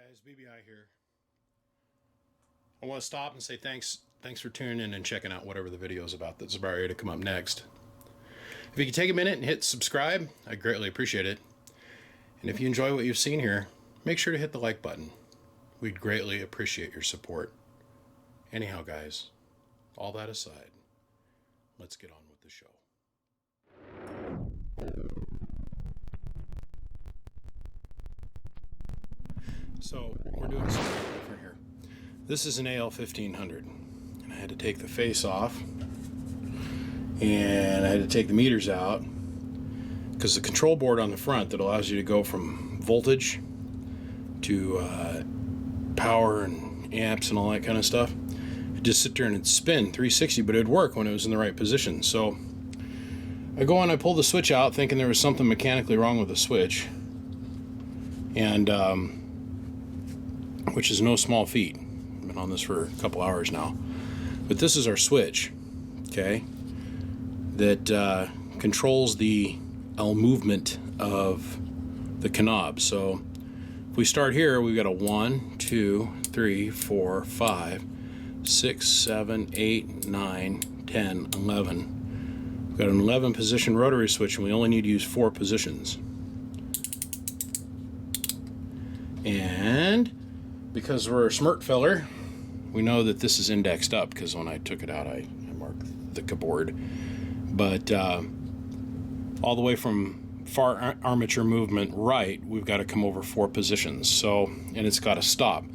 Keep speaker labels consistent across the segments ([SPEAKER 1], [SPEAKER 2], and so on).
[SPEAKER 1] guys, BBI here. I want to stop and say thanks for tuning in and checking out whatever the video is about that's about ready to come up next. If you could take a minute and hit subscribe, I'd greatly appreciate it. And if you enjoy what you've seen here, make sure to hit the like button. We'd greatly appreciate your support. Anyhow, guys, all that aside, let's get on with the show. So we're doing something different here. This is an AL 1500, and I had to take the face off, and I had to take the meters out because the control board on the front that allows you to go from voltage to power and amps and all that kind of stuff, it just sit there and it'd spin 360, but it'd work when it was in the right position. So I go on, I pull the switch out thinking there was something mechanically wrong with the switch, and which is no small feat. I've been on this for a couple hours now. But this is our switch, okay, that controls the movement of the knob. So if we start here, we've got a 1, 2, 3, 4, 5, 6, 7, 8, 9, 10, 11. We've got an 11 position rotary switch, and we only need to use 4 positions. And because we're a smart feller, we know that this is indexed up, because when I took it out, I marked the keyboard. But all the way from far armature movement right, we've got to come over 4 positions. So, and it's got to stop.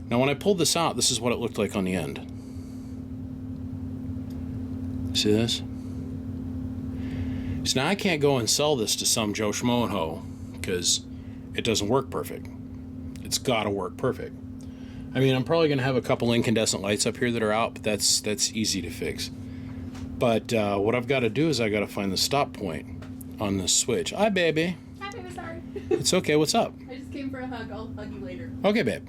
[SPEAKER 1] Now, when I pulled this out, this is what it looked like on the end. See this? So now I can't go and sell this to some Joe Schmo and Ho, because it doesn't work perfect. It's got to work perfect. I mean, I'm probably going to have a couple incandescent lights up here that are out, but that's easy to fix. But what I've got to do is I got to find the stop point on this switch. Hi, baby.
[SPEAKER 2] Hi, baby. Sorry.
[SPEAKER 1] It's okay. What's up?
[SPEAKER 2] I just came for a hug. I'll hug you later.
[SPEAKER 1] Okay, babe.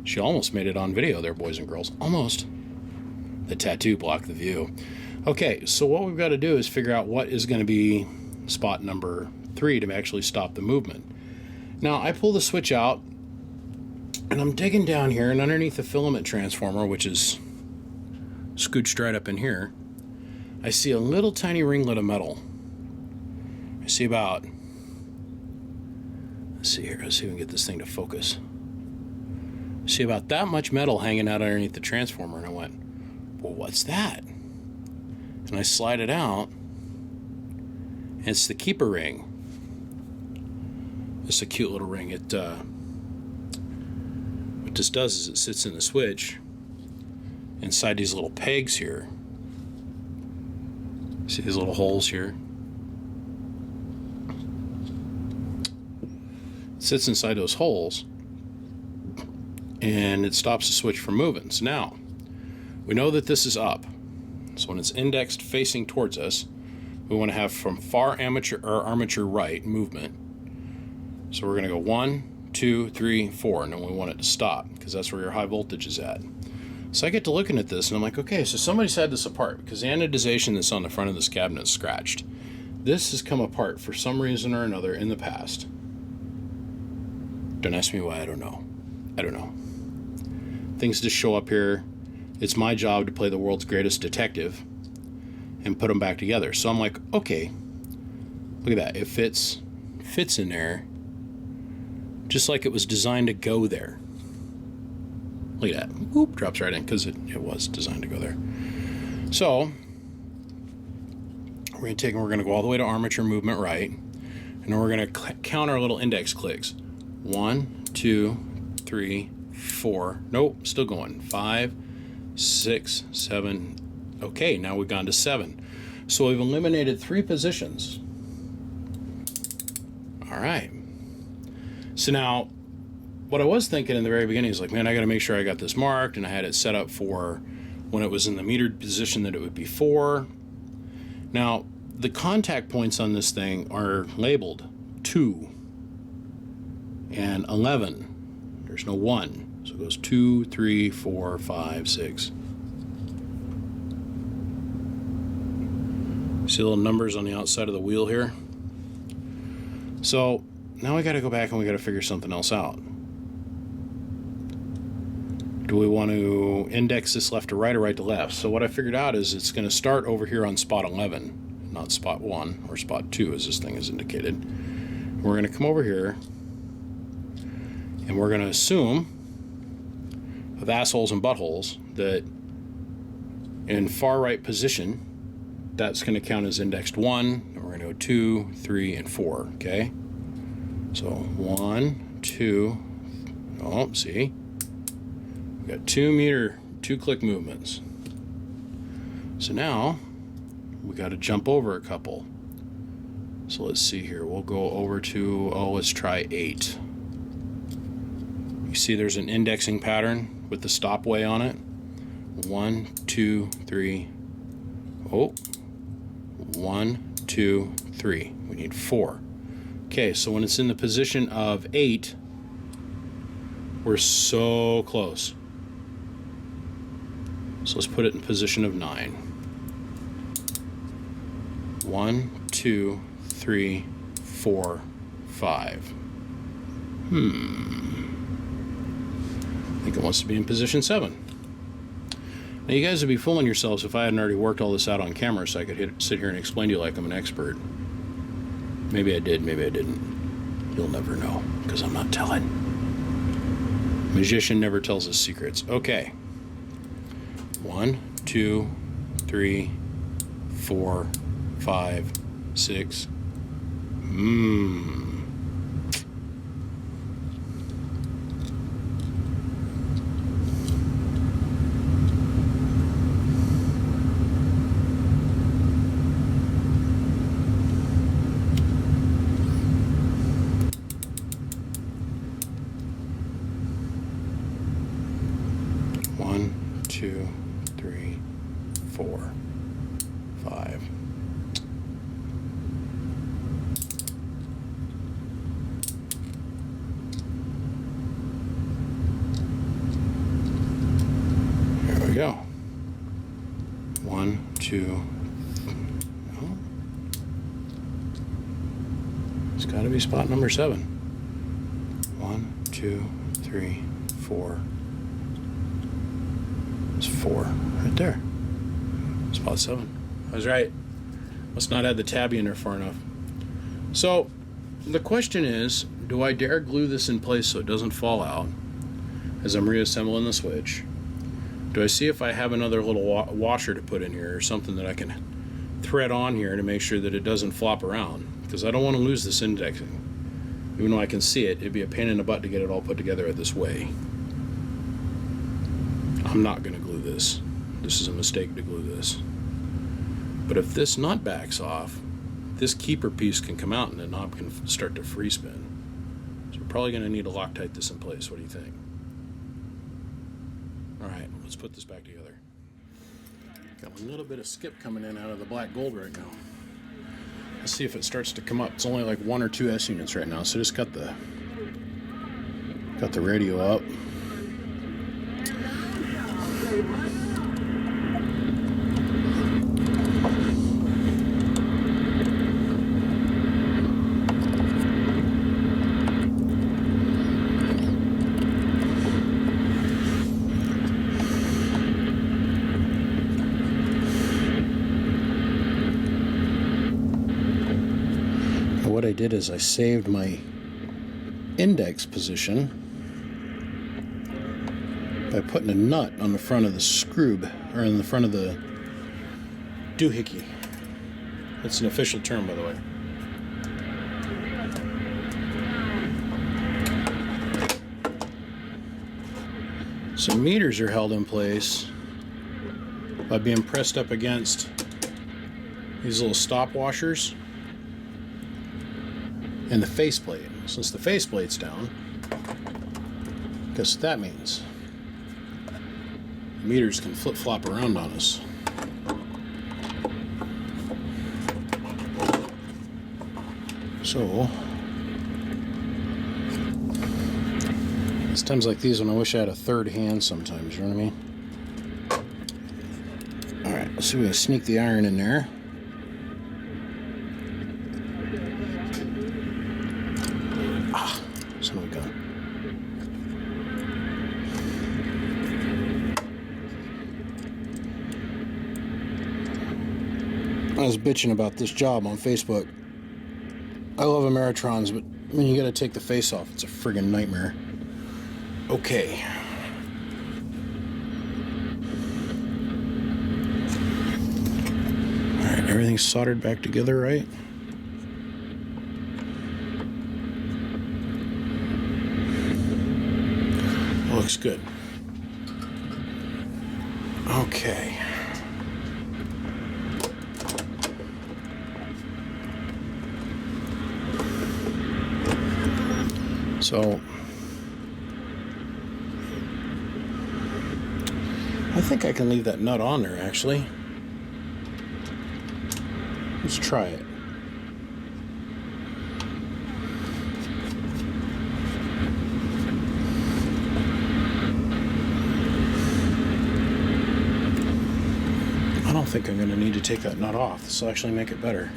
[SPEAKER 1] She almost made it on video there, boys and girls. Almost. The tattoo blocked the view. Okay, so what we've got to do is figure out what is going to be spot number 3 to actually stop the movement. Now, I pull the switch out, and I'm digging down here, and underneath the filament transformer, which is scooched right up in here, I see a little tiny ringlet of metal. I see about, let's see here, let's see if we can get this thing to focus. I see about that much metal hanging out underneath the transformer, and I went, well, what's that? And I slide it out, and it's the keeper ring. It's a cute little ring. It what this does is it sits in the switch inside these little pegs here. See these little holes here? It sits inside those holes, and it stops the switch from moving. So now we know that this is up. So when it's indexed facing towards us, we want to have from far armature right movement. So we're going to go 1, 2, 3, 4, and then we want it to stop, because that's where your high voltage is at. So I get to looking at this, and I'm like, okay, so somebody's had this apart, because the anodization that's on the front of this cabinet is scratched. This has come apart for some reason or another in the past. Don't ask me why, I don't know. I don't know. Things just show up here. It's my job to play the world's greatest detective and put them back together. So I'm like, okay, look at that. It fits in there, just like it was designed to go there. Look at that. Whoop, drops right in, because it was designed to go there. So we're going to take and we're going to go all the way to armature movement right, and then we're going to count our little index clicks. 1, 2, 3, 4. Nope, still going. 5, 6, 7. Okay, now we've gone to 7. So we've eliminated 3 positions. All right. So now, what I was thinking in the very beginning is like, man, I got to make sure I got this marked, and I had it set up for when it was in the metered position that it would be 4. Now, the contact points on this thing are labeled 2 and 11. There's no 1. So it goes 2, 3, 4, 5, 6. See the little numbers on the outside of the wheel here? So now we got to go back and we got to figure something else out. Do we want to index this left to right or right to left? So what I figured out is it's going to start over here on spot 11, not spot 1 or spot 2 as this thing is indicated. We're going to come over here and we're going to assume with assholes and buttholes that in far right position that's going to count as indexed 1, and we're going to go 2, 3, and 4, okay? So 1, 2, oh, see? We got 2 click movements. So now we got to jump over a couple. So let's see here. We'll go over to, let's try 8. You see there's an indexing pattern with the stopway on it. 1, 2, 3. Oh, 1, 2, 3. We need 4. Okay, so when it's in the position of 8, we're so close. So let's put it in position of 9. 1, 2, 3, 4, 5. I think it wants to be in position 7. Now you guys would be fooling yourselves if I hadn't already worked all this out on camera so I could sit here and explain to you like I'm an expert. Maybe I did, maybe I didn't. You'll never know, because I'm not telling. Magician never tells us secrets. Okay. 1, 2, 3, 4, 5, 6. 1, 2, 3, 4, 5. There we go. 1, 2. Oh. It's got to be spot number 7. 1, 2, 3, 4. It's 4 right there. Spot 7. I was right. Must not have the tabby in there far enough. So the question is, do I dare glue this in place so it doesn't fall out as I'm reassembling the switch? Do I see if I have another little washer to put in here or something that I can thread on here to make sure that it doesn't flop around? Because I don't want to lose this indexing. Even though I can see it, it'd be a pain in the butt to get it all put together this way. I'm not going to glue this. This is a mistake to glue this. But if this nut backs off, this keeper piece can come out and the knob can start to free spin. So we're probably going to need to Loctite this in place. What do you think? All right, let's put this back together. Got a little bit of skip coming in out of the black gold right now. Let's see if it starts to come up. It's only like 1 or 2 S units right now, so just got the radio up. What I did is I saved my index position by putting a nut on the front of the screw, or in the front of the doohickey. That's an official term, by the way. So meters are held in place by being pressed up against these little stop washers and the faceplate. Since the faceplate's down, guess what that means? Meters can flip-flop around on us. So, it's times like these when I wish I had a third hand sometimes, you know what I mean? Alright, let's see if we can sneak the iron in there. Son of a gun. was bitching about this job on Facebook. I love Ameritrons, but when you gotta take the face off, it's a friggin' nightmare. Okay. Alright, everything's soldered back together, right? Looks good. Okay. So I think I can leave that nut on there, actually. Let's try it. I don't think I'm going to need to take that nut off. This will actually make it better.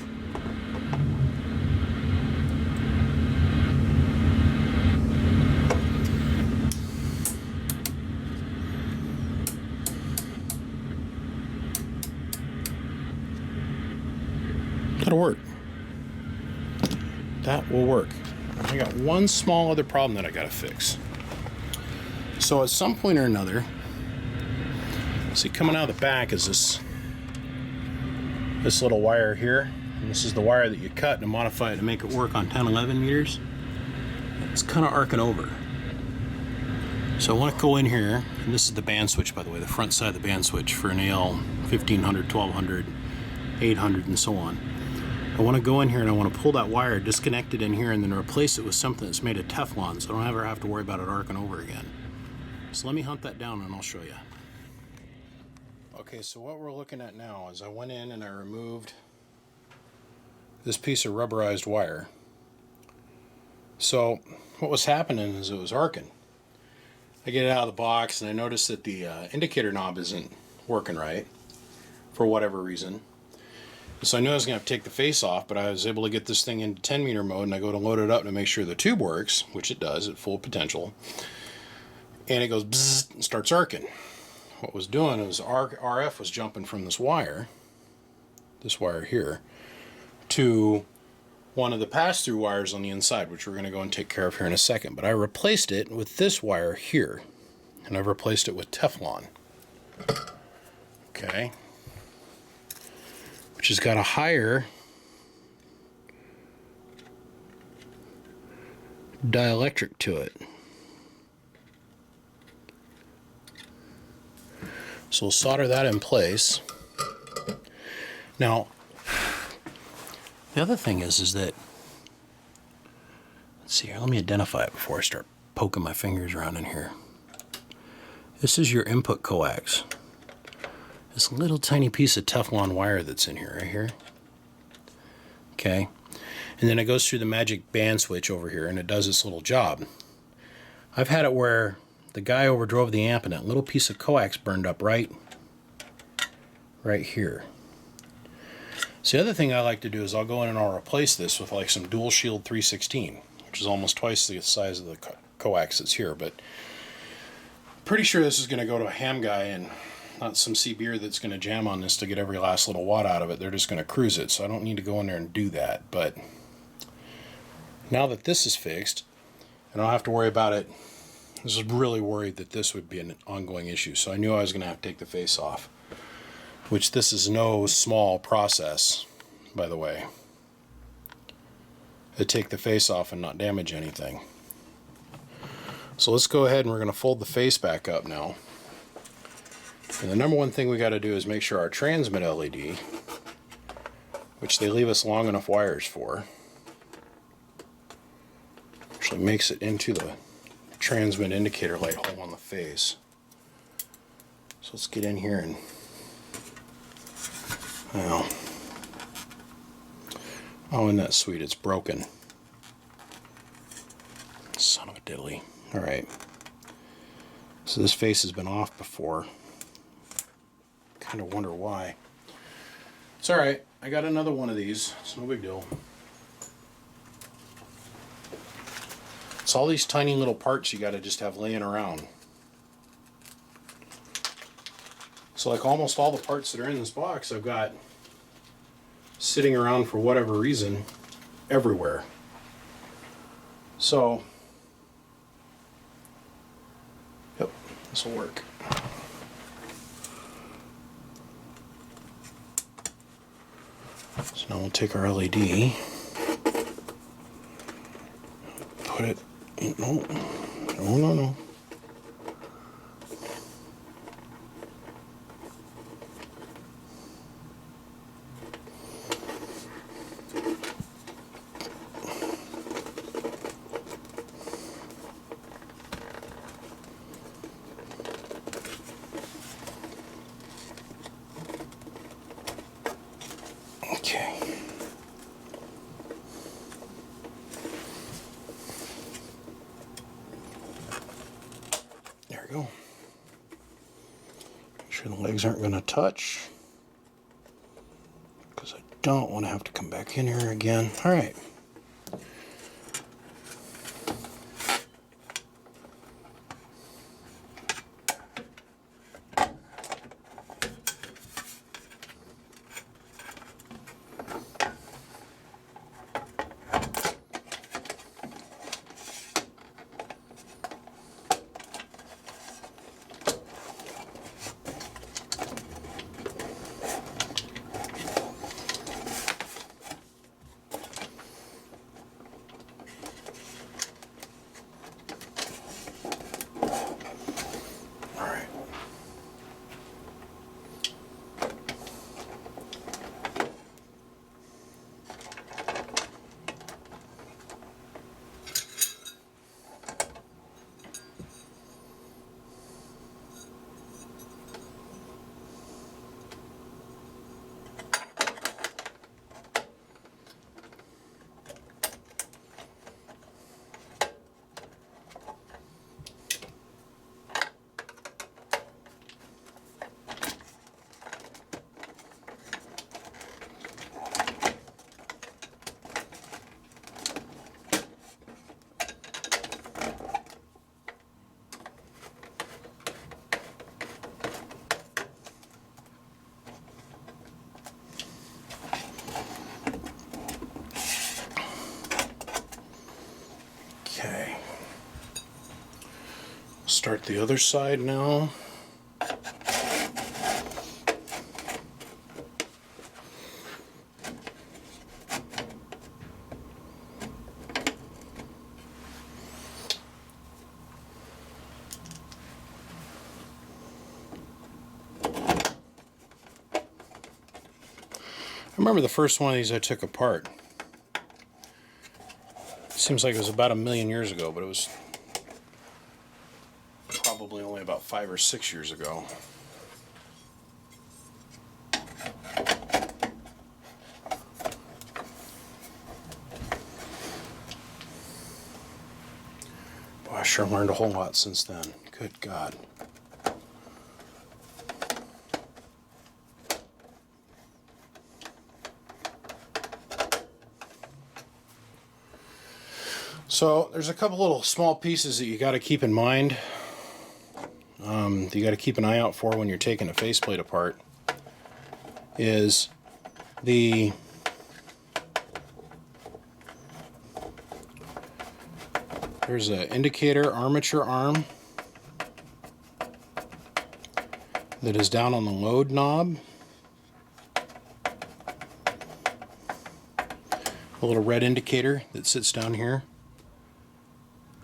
[SPEAKER 1] That'll work. That will work. I got one small other problem that I got to fix. So at some point or another, see, coming out of the back is this little wire here, and this is the wire that you cut and modify it to make it work on 10-11 meters. It's kind of arcing over. So I want to go in here, and this is the band switch, by the way, the front side of the band switch for an AL 1500, 1200, 800, and so on. I want to go in here and I want to pull that wire, disconnect it in here, and then replace it with something that's made of Teflon, so I don't ever have to worry about it arcing over again. So let me hunt that down and I'll show you. Okay, so what we're looking at now is I went in and I removed this piece of rubberized wire. So what was happening is it was arcing. I get it out of the box and I noticed that the indicator knob isn't working right for whatever reason. So I knew I was going to have to take the face off, but I was able to get this thing into 10 meter mode, and I go to load it up to make sure the tube works, which it does at full potential. And it goes bzzz and starts arcing. What it was doing is RF was jumping from this wire here, to one of the pass-through wires on the inside, which we're going to go and take care of here in a second. But I replaced it with this wire here, and I've replaced it with Teflon. Okay. Which has got a higher dielectric to it. So we'll solder that in place. Now, the other thing is that, let's see here, let me identify it before I start poking my fingers around in here. This is your input coax. This little tiny piece of Teflon wire that's in here, right here. Okay. And then it goes through the magic band switch over here and it does its little job. I've had it where the guy overdrove the amp and that little piece of coax burned up right here. So the other thing I like to do is I'll go in and I'll replace this with like some dual shield 316, which is almost twice the size of the coax that's here, but pretty sure this is going to go to a ham guy and not some C-beer that's going to jam on this to get every last little watt out of it. They're just going to cruise it, so I don't need to go in there and do that. But now that this is fixed, I don't have to worry about it. I was really worried that this would be an ongoing issue, so I knew I was going to have to take the face off, which this is no small process, by the way, to take the face off and not damage anything. So let's go ahead and we're going to fold the face back up now. And the number one thing we got to do is make sure our transmit LED, which they leave us long enough wires for, actually makes it into the transmit indicator light hole on the face. So let's get in here and, well, oh, isn't that sweet? It's broken. Son of a diddly. All right. So this face has been off before. Kind of wonder why. It's all right. I got another one of these. It's no big deal. It's all these tiny little parts you got to just have laying around. So like almost all the parts that are in this box, I've got sitting around for whatever reason everywhere. So, yep, this will work. So now we'll take our LED, put it, no. Okay. There we go. Make sure the legs aren't going to touch, because I don't want to have to come back in here again. All right. Okay. Start the other side now. I remember the first one of these I took apart. Seems like it was about 1,000,000 years ago, but it was probably only about 5 or 6 years ago. Boy, I sure learned a whole lot since then. Good God. So there's a couple little small pieces that you got to keep in mind. You got to keep an eye out for when you're taking a faceplate apart. Is there's an indicator armature arm that is down on the load knob. A little red indicator that sits down here.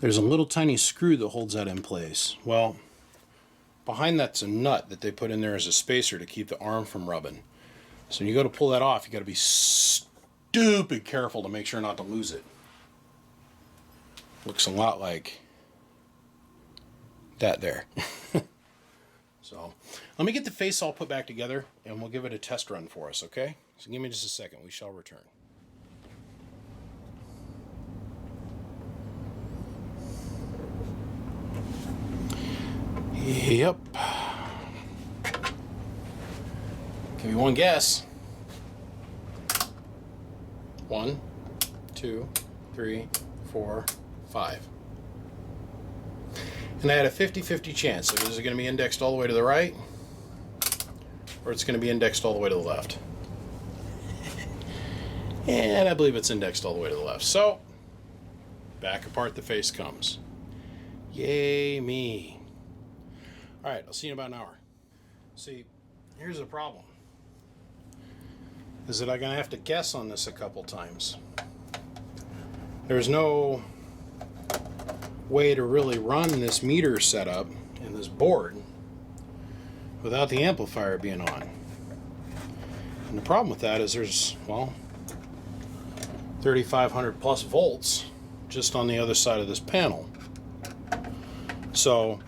[SPEAKER 1] There's a little tiny screw that holds that in place. Well, behind that's a nut that they put in there as a spacer to keep the arm from rubbing. So when you go to pull that off, you got to be stupid careful to make sure not to lose it. Looks a lot like that there. So let me get the face all put back together and we'll give it a test run for us, okay? So give me just a second. We shall return. Yep. Give me one guess. 1, 2, 3, 4, 5. And I had a 50-50 chance. So is it going to be indexed all the way to the right? Or it's going to be indexed all the way to the left? And I believe it's indexed all the way to the left. So, back apart the face comes. Yay me. Alright, I'll see you in about an hour. See, here's the problem. Is that I'm going to have to guess on this a couple times. There's no way to really run this meter setup in this board without the amplifier being on. And the problem with that is there's, well, 3,500 plus volts just on the other side of this panel. So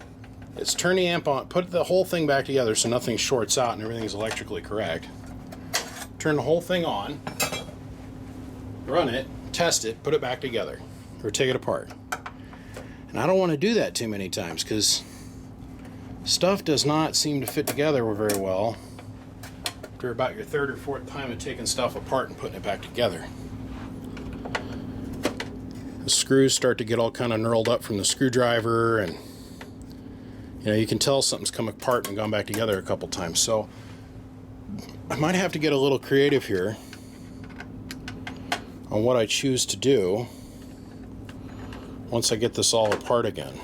[SPEAKER 1] it's turn the amp on, put the whole thing back together so nothing shorts out and everything's electrically correct. Turn the whole thing on, run it, test it, put it back together, or take it apart. And I don't want to do that too many times because stuff does not seem to fit together very well after about your third or fourth time of taking stuff apart and putting it back together. The screws start to get all kind of knurled up from the screwdriver, and you can tell something's come apart and gone back together a couple times. So I might have to get a little creative here on what I choose to do once I get this all apart again.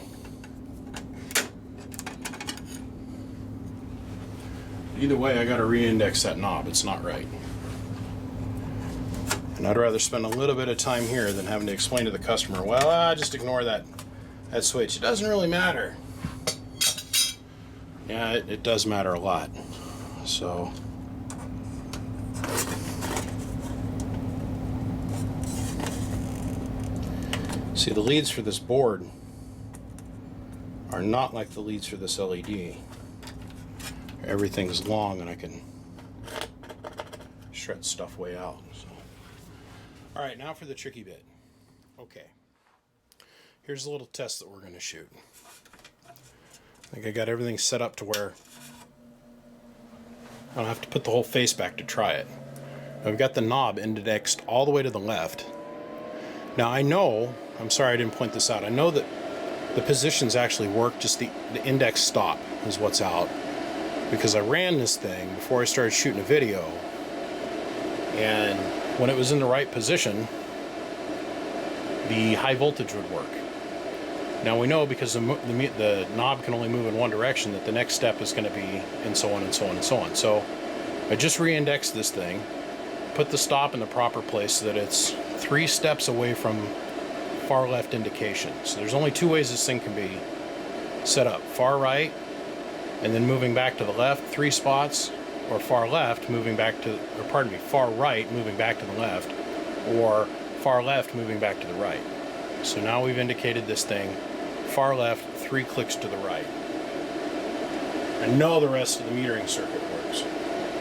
[SPEAKER 1] Either way, I got to re-index that knob. It's not right. And I'd rather spend a little bit of time here than having to explain to the customer, well, just ignore that switch. It doesn't really matter. Yeah, it does matter a lot. So see, the leads for this board are not like the leads for this LED. Everything's long and I can shred stuff way out. So. Alright, now for the tricky bit. Okay. Here's a little test that we're going to shoot. I think I got everything set up to where I don't have to put the whole face back to try it. I've got the knob indexed all the way to the left. Now I know, I'm sorry I didn't point this out, I know that the positions actually work, just the index stop is what's out. Because I ran this thing before I started shooting a video, and when it was in the right position, the high voltage would work. Now we know because the knob can only move in one direction that the next step is going to be and so on and so on and so on. So I just re-indexed this thing, put the stop in the proper place so that it's 3 steps away from far left indication. So there's only 2 ways this thing can be set up. Far right, and then moving back to the left 3 spots, or far left moving back to, or pardon me, far right moving back to the left, or far left moving back to the right. So now we've indicated this thing, far left, 3 clicks to the right. I know the rest of the metering circuit works.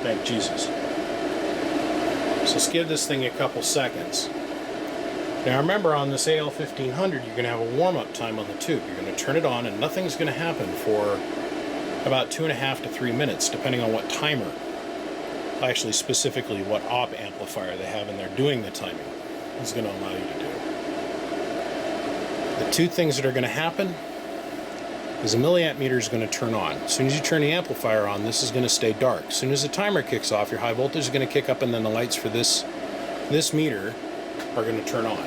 [SPEAKER 1] Thank Jesus. So let's give this thing a couple seconds. Now remember, on this AL1500, you're going to have a warm-up time on the tube. You're going to turn it on and nothing's going to happen for about 2.5 to 3 minutes, depending on what timer, actually specifically what op amplifier they have in there doing the timing, is going to allow you to do. The 2 things that are going to happen is the milliamp meter is going to turn on. As soon as you turn the amplifier on, this is going to stay dark. As soon as the timer kicks off, your high voltage is going to kick up, and then the lights for this meter are going to turn on.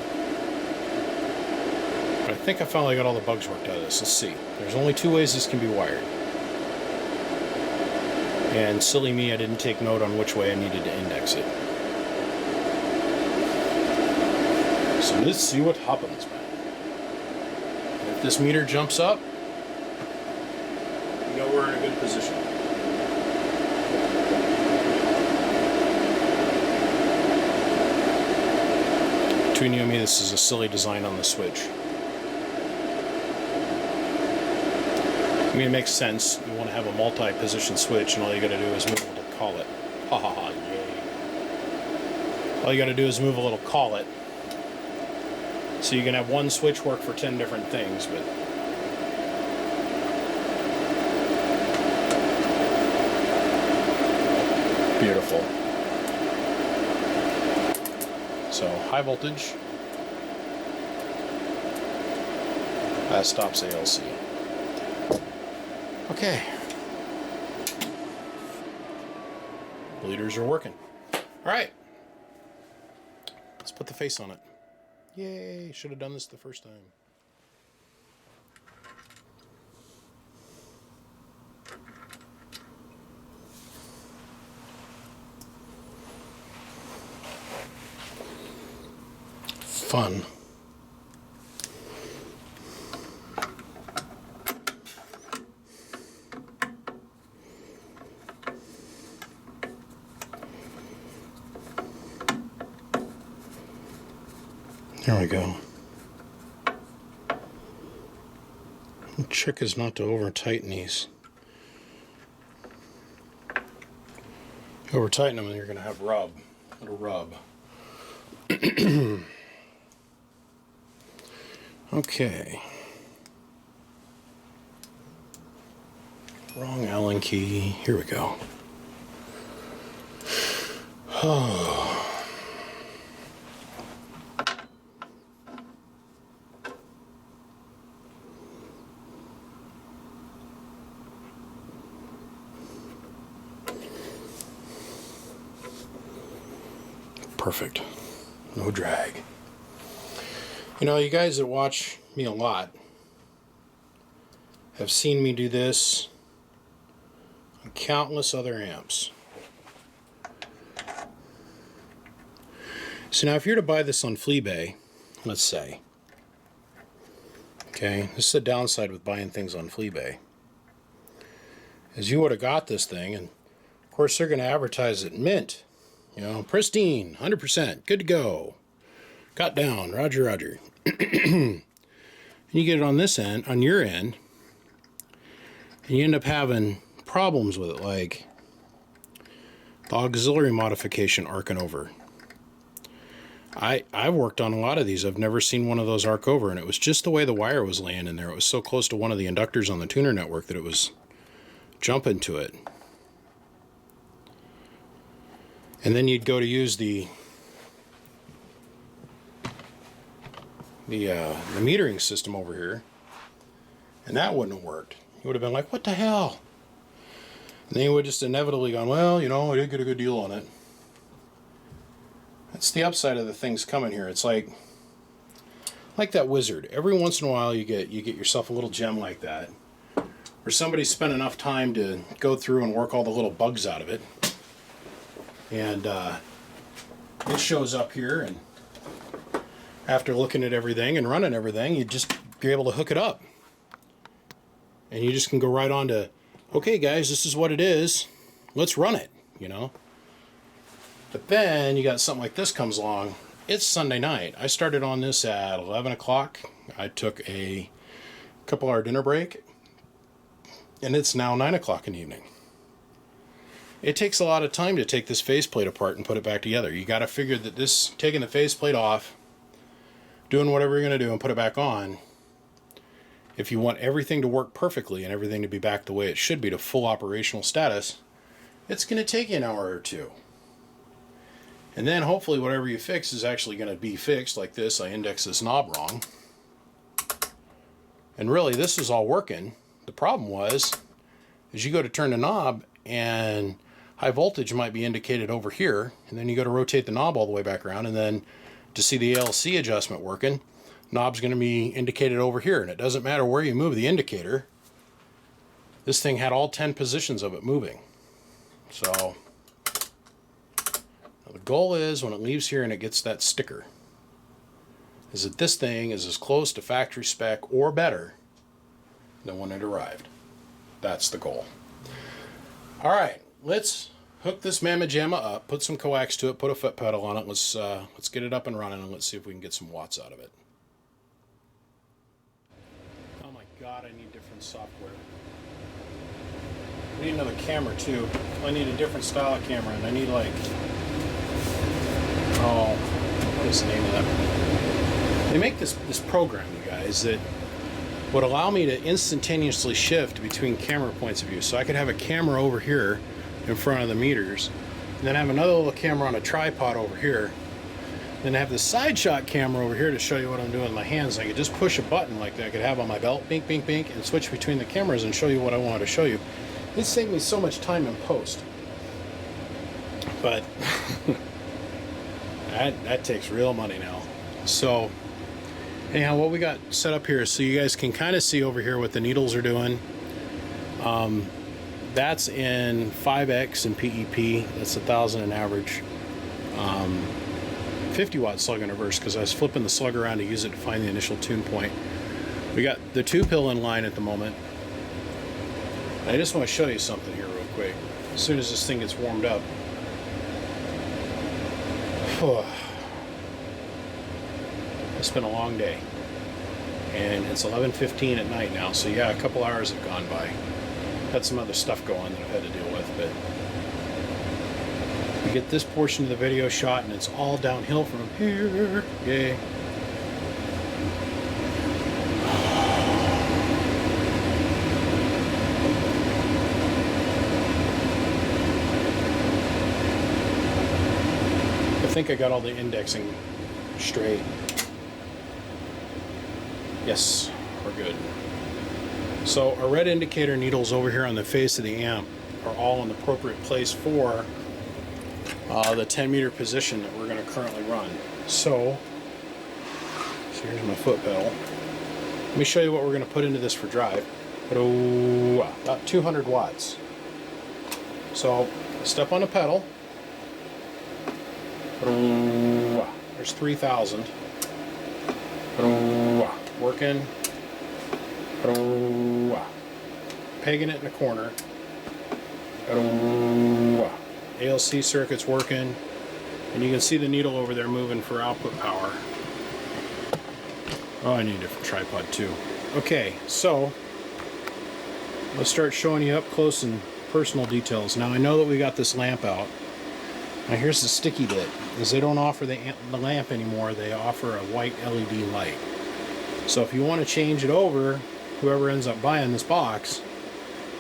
[SPEAKER 1] But I think I finally got all the bugs worked out of this. Let's see. There's only 2 ways this can be wired. And silly me, I didn't take note on which way I needed to index it. So let's see what happens, man. If this meter jumps up, you know we're in a good position. Between you and me, this is a silly design on the switch. I mean, it makes sense. You want to have a multi-position switch, and all you got to do is move a little collet. Ha ha ha, yay. All you got to do is move a little collet. So you can have one switch work for 10 different things, but beautiful. So high voltage. That stops ALC. Okay. Bleeders are working. All right. put the face on it. Yay, should have done this the first time. Fun. There we go. The trick is not to over tighten these. Over tighten them and you're going to have rub. It'll rub. Okay. Wrong Allen key. Here we go. Oh. Perfect. No drag. You know, you guys that watch me a lot have seen me do this on countless other amps. So now if you're to buy this on Fleabay, let's say, okay, this is the downside with buying things on Fleabay, is you would have got this thing, and of course they're going to advertise it mint. You know, pristine, 100%, good to go. Got down, Roger, Roger. And you get it on this end, on your end, and you end up having problems with it, like the auxiliary modification arcing over. I've worked on a lot of these. I've never seen one of those arc over, and it was just the way the wire was laying in there. It was so close to one of the inductors on the tuner network that it was jumping to it. And then you'd go to use the metering system over here, and that wouldn't have worked. You would have been like, what the hell? And then you would just inevitably gone, well, you know, I did get a good deal on it. That's the upside of the things coming here. It's like that wizard. Every once in a while you get yourself a little gem like that, where somebody spent enough time to go through and work all the little bugs out of it. And it shows up here, and after looking at everything and running everything, you just be able to hook it up. And you just can go right on to, okay guys, this is what it is. Let's run it, you know. But then you got something like this comes along. It's Sunday night. I started on this at 11 o'clock. I took a couple-hour dinner break, and it's now 9 o'clock in the evening. It takes a lot of time to take this faceplate apart and put it back together. You got to figure that this, taking the faceplate off, doing whatever you're going to do and put it back on, if you want everything to work perfectly and everything to be back the way it should be to full operational status, it's going to take you an hour or two. And then hopefully whatever you fix is actually going to be fixed. Like this, I indexed this knob wrong. And really this is all working. The problem was, is you go to turn the knob and high voltage might be indicated over here, and then you go to rotate the knob all the way back around, and then to see the ALC adjustment working, knob's going to be indicated over here, and it doesn't matter where you move the indicator. This thing had all 10 positions of it moving. So the goal is, when it leaves here and it gets that sticker, is that this thing is as close to factory spec or better than when it arrived. That's the goal. All right, let's hook this mamma jamma up, put some coax to it, put a foot pedal on it. Let's get it up and running, and let's see if we can get some watts out of it. Oh my God, I need different software. I need another camera too. I need a different style of camera, and I need like, oh, what is the name of that? They make this program, you guys, that would allow me to instantaneously shift between camera points of view. So I could have a camera over here in front of the meters, and then have another little camera on a tripod over here, then have the side shot camera over here to show you what I'm doing with my hands. I could just push a button like that I could have on my belt, bink, bink, bink, and switch between the cameras and show you what I wanted to show you. It saved me so much time in post. But That takes real money now. So anyhow, what we got set up here, so you guys can kind of see over here what the needles are doing. That's in 5X and PEP. That's 1,000 an average. 50 watt slug in reverse, because I was flipping the slug around to use it to find the initial tune point. We got the 2-pill in line at the moment. I just want to show you something here real quick. As soon as this thing gets warmed up. It's been a long day. And it's 11:15 at night now, so yeah, a couple hours have gone by. Had some other stuff going that I've had to deal with, but we get this portion of the video shot and it's all downhill from here. Yay. I think I got all the indexing straight. Yes, we're good. So our red indicator needles over here on the face of the amp are all in the appropriate place for the 10 meter position that we're going to currently run. So here's my foot pedal. Let me show you what we're going to put into this for drive. About 200 watts. So step on the pedal. There's 3,000. Working. Pegging it in the corner. ALC circuit's working. And you can see the needle over there moving for output power. Oh, I need a different tripod too. Okay, so let's start showing you up close and personal details. Now I know that we got this lamp out. Now here's the sticky bit, is they don't offer the lamp anymore, they offer a white LED light. So if you want to change it over, whoever ends up buying this box,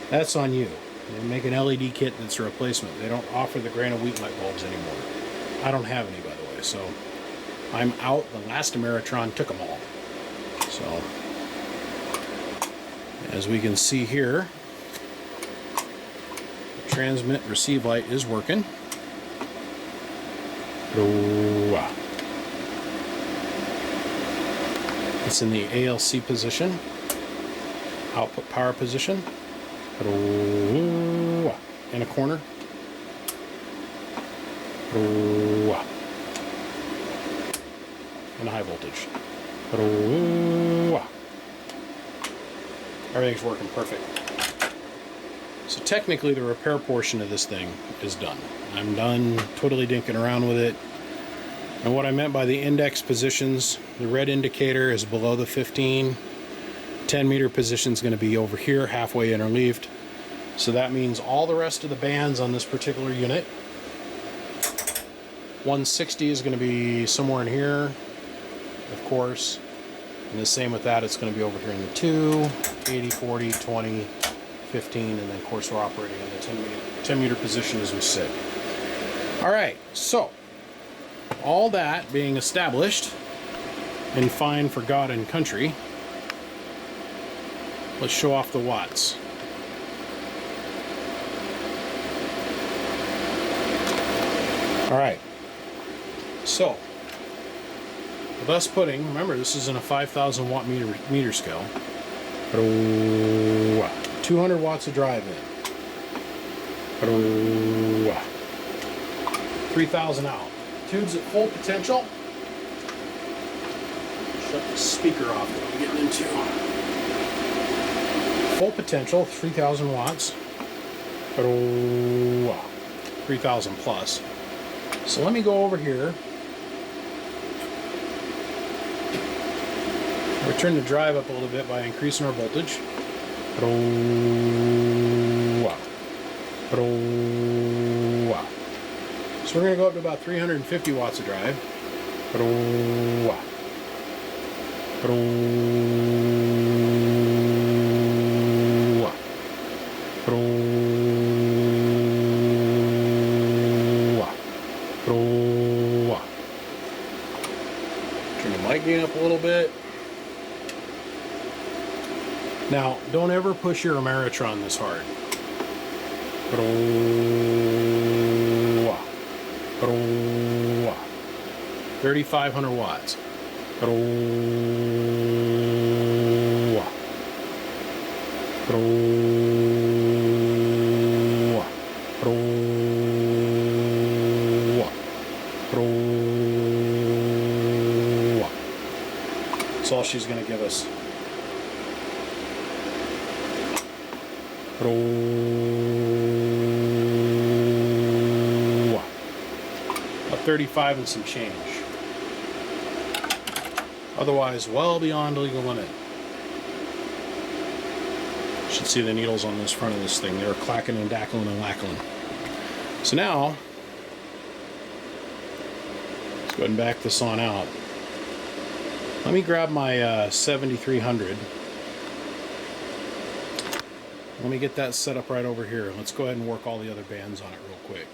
[SPEAKER 1] that's on you. They make an LED kit that's a replacement. They don't offer the grain of wheat light bulbs anymore. I don't have any, by the way, so I'm out. The last Ameritron took them all. So, as we can see here, the transmit receive light is working. It's in the ALC position, output power position, in a corner, and high voltage. Everything's working perfect. So technically the repair portion of this thing is done. I'm done twiddly dinking around with it. And what I meant by the index positions, the red indicator is below the 15. 10 meter position is going to be over here, halfway interleaved. So that means all the rest of the bands on this particular unit. 160 is going to be somewhere in here, of course. And the same with that, it's going to be over here in the 2, 80, 40, 20, 15, and then of course we're operating in the 10 meter position as we sit. All right, so all that being established and fine for God and country, let's show off the watts. All right, so with us putting, remember this is in a 5,000 watt meter scale, 200 watts of drive in, 3,000 out. Tube's at full potential. Shut the speaker off that I'm getting into. Full potential, 3,000 watts. 3,000 plus. So let me go over here. We'll turn the drive up a little bit by increasing our voltage. So we're going to go up to about 350 watts of drive. Turn the mic gain up a little bit. Now, don't ever push your Ameritron this hard. 3,500 watts. Hello. Hello. Hello. Hello. That's all she's going to give us. About 35 and some change. Otherwise, well beyond legal limit. You should see the needles on this front of this thing. They're clacking and dackling and lackling. So now, let's go ahead and back this on out. Let me grab my 7300. Let me get that set up right over here. Let's go ahead and work all the other bands on it real quick.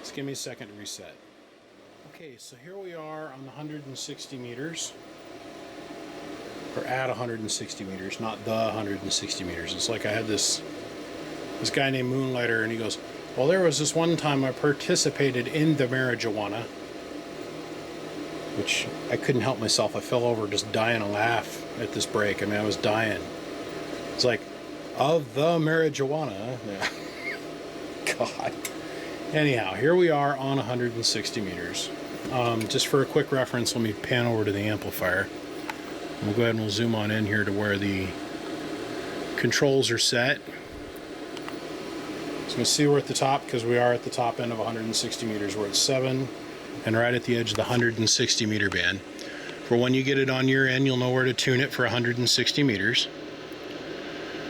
[SPEAKER 1] Just give me a second to reset. Okay, so here we are on the 160 meters. Or at 160 meters, not the 160 meters. It's like I had this guy named Moonlighter, and he goes, well, there was this one time I participated in the marijuana, which I couldn't help myself. I fell over just dying a laugh at this break. I mean, I was dying. It's like, of the marijuana. Yeah. God. Anyhow, here we are on 160 meters. Just for a quick reference, let me pan over to the amplifier. We'll go ahead and we'll zoom on in here to where the controls are set. So we'll see we're at the top, because we are at the top end of 160 meters. We're at 7 and right at the edge of the 160 meter band. For when you get it on your end, you'll know where to tune it for 160 meters.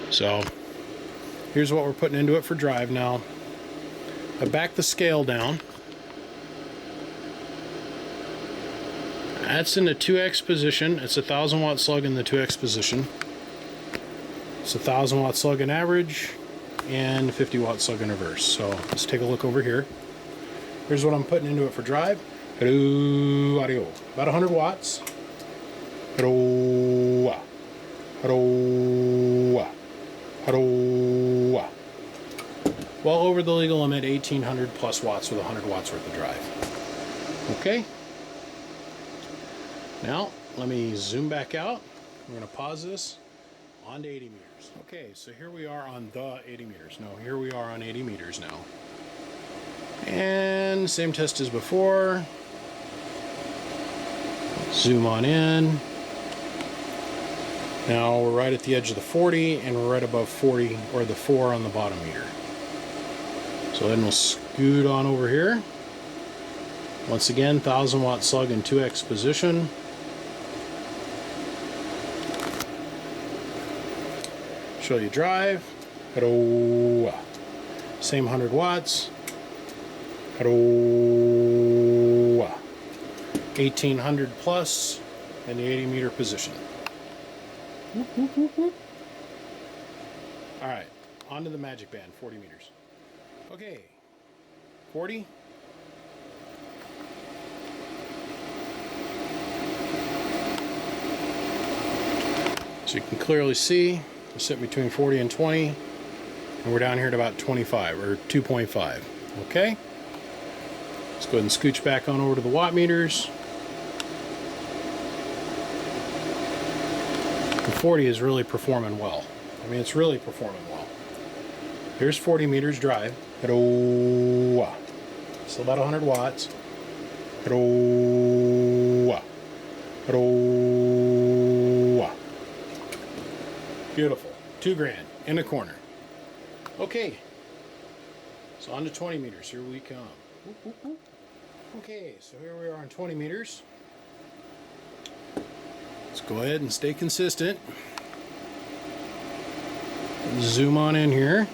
[SPEAKER 1] So here's what we're putting into it for drive now. I back the scale down. That's in the 2x position. It's a 1,000 watt slug in the 2x position. It's a 1,000 watt slug in average and 50 watt slug in reverse. So let's take a look over here. Here's what I'm putting into it for drive. Hello, audio. About 100 watts. Hello. Hello. Hello. Well over the legal limit, 1,800 plus watts with 100 watts worth of drive. Okay. Now, let me zoom back out. I'm going to pause this on to 80 meters. Okay, so here we are on the 80 meters. No, here we are on 80 meters now. And same test as before. Zoom on in. Now we're right at the edge of the 40, and we're right above 40, or the 4 on the bottom meter. So then we'll scoot on over here. Once again, 1,000 watt slug in 2x position. Show you drive. Hello. Same 100 watts. Hello. 1,800 plus in the 80 meter position. Whoop, whoop, whoop, whoop. All right, on to the magic band, 40 meters. Okay, 40. So you can clearly see we're sitting between 40 and 20, and we're down here at about 25 or 2.5. Okay, let's go ahead and scooch back on over to the watt meters. The 40 is really performing well. I mean, it's really performing well. Here's 40 meters drive. Hello. Still about 100 watts. Hello. Hello. Beautiful. $2,000 in the corner. Okay. So on to 20 meters. Here we come. Whoop, whoop, whoop. Okay, so here we are on 20 meters. Let's go ahead and stay consistent. Zoom on in here.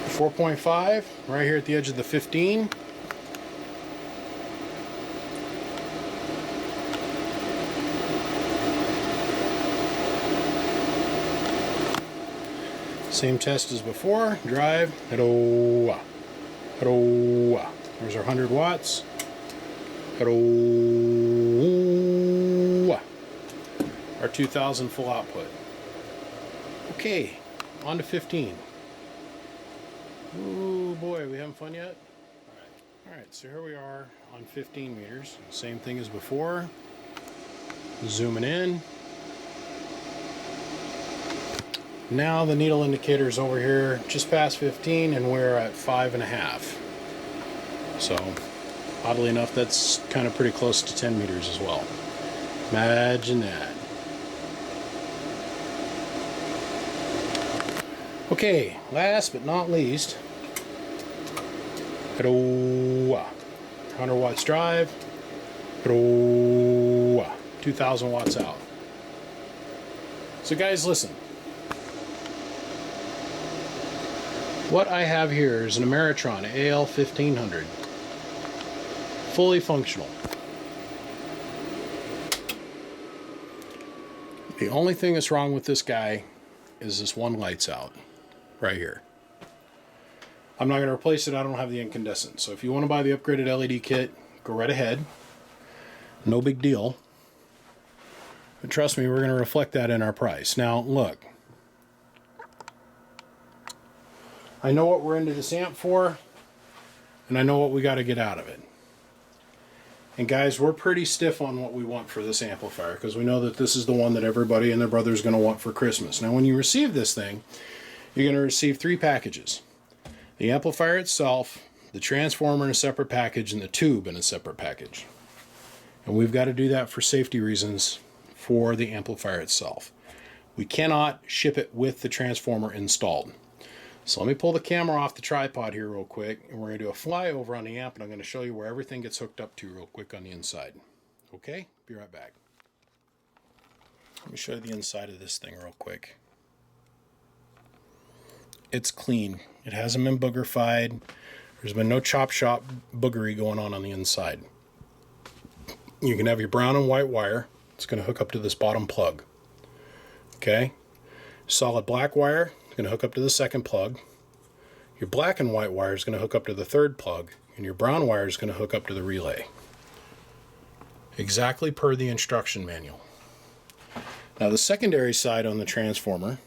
[SPEAKER 1] 4.5, right here at the edge of the 15. Same test as before. Drive. Hello. Hello. There's our 100 watts. Hello. Our 2,000 full output. Okay, on to 15. Oh boy, we having fun yet? Alright, so here we are on 15 meters. Same thing as before. Zooming in. Now the needle indicator is over here just past 15 and we're at 5.5. So oddly enough, that's kind of pretty close to 10 meters as well. Imagine that. Okay, last but not least, 100 watts drive, 2,000 watts out. So guys, listen. What I have here is an Ameritron AL 1500, fully functional. The only thing that's wrong with this guy is this one light's out, right here. I'm not going to replace it, I don't have the incandescent. So if you want to buy the upgraded LED kit, go right ahead. No big deal. But trust me, we're going to reflect that in our price. Now, look. I know what we're into this amp for, and I know what we got to get out of it. And guys, we're pretty stiff on what we want for this amplifier, because we know that this is the one that everybody and their brother is going to want for Christmas. Now, when you receive this thing, you're going to receive 3 packages. The amplifier itself, the transformer in a separate package, and the tube in a separate package. And we've got to do that for safety reasons for the amplifier itself. We cannot ship it with the transformer installed. So let me pull the camera off the tripod here real quick, and we're going to do a flyover on the amp, and I'm going to show you where everything gets hooked up to real quick on the inside. Okay? Be right back. Let me show you the inside of this thing real quick. It's clean. It hasn't been boogerfied. There's been no chop shop boogery going on the inside. You can have your brown and white wire. It's going to hook up to this bottom plug. Okay? Solid black wire is going to hook up to the second plug. Your black and white wire is going to hook up to the third plug. And your brown wire is going to hook up to the relay. Exactly per the instruction manual. Now the secondary side on the transformer,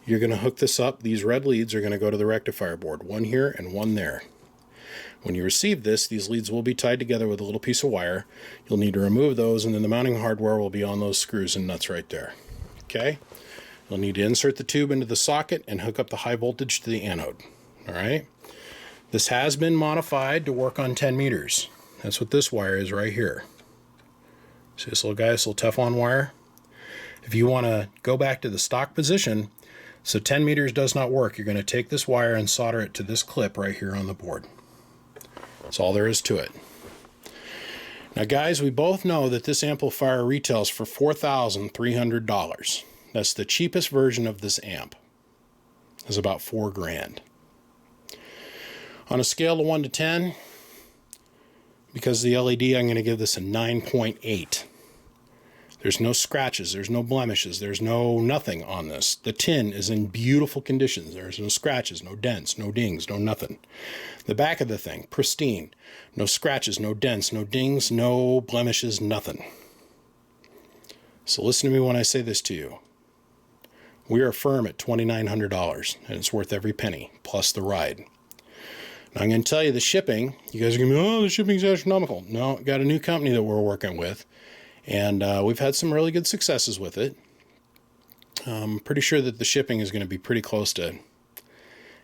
[SPEAKER 1] you're going to hook this up. These red leads are going to go to the rectifier board. One here and one there. When you receive this, these leads will be tied together with a little piece of wire. You'll need to remove those, and then the mounting hardware will be on those screws and nuts right there. Okay? You'll need to insert the tube into the socket and hook up the high voltage to the anode. Alright? This has been modified to work on 10 meters. That's what this wire is right here. See this little guy, this little Teflon wire? If you want to go back to the stock position, so 10 meters does not work, you're going to take this wire and solder it to this clip right here on the board. That's all there is to it. Now guys, we both know that this amplifier retails for $4,300. That's the cheapest version of this amp. It's about $4 grand. On a scale of 1 to 10, because of the LED, I'm going to give this a 9.8. There's no scratches, there's no blemishes, there's nothing on this. The tin is in beautiful conditions. There's no scratches, no dents, no dings, no nothing. The back of the thing, pristine. No scratches, no dents, no dings, no blemishes, nothing. So listen to me when I say this to you. We are firm at $2,900, and it's worth every penny, plus the ride. Now I'm going to tell you the shipping. You guys are going to be, oh, the shipping's astronomical. No, got a new company that we're working with. And we've had some really good successes with it. I'm pretty sure that the shipping is going to be pretty close to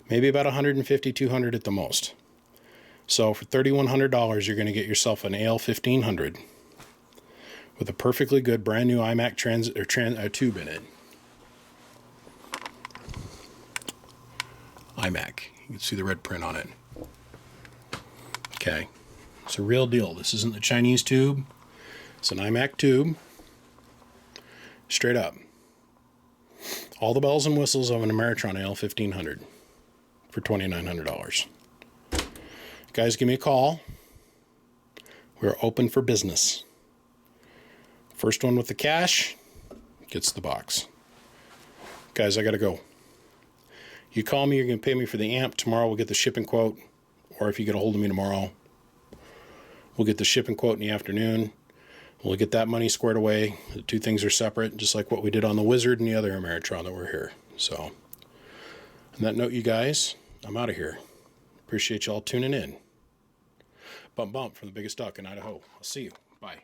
[SPEAKER 1] maybe about $150, $200 at the most. So for $3,100, you're going to get yourself an AL 1500 with a perfectly good brand new iMac tube in it. iMac. You can see the red print on it. Okay. It's a real deal. This isn't the Chinese tube. It's an iMac tube, straight up. All the bells and whistles of an Ameritron AL 1500 for $2,900. Guys, give me a call. We're open for business. First one with the cash gets the box. Guys, I gotta go. You call me, you're gonna pay me for the amp. Tomorrow we'll get the shipping quote, or if you get a hold of me tomorrow, we'll get the shipping quote in the afternoon. We'll get that money squared away. The two things are separate, just like what we did on the Wizard and the other Ameritron that were here. So, on that note, you guys, I'm out of here. Appreciate y'all tuning in. Bump bump from the biggest duck in Idaho. I'll see you. Bye.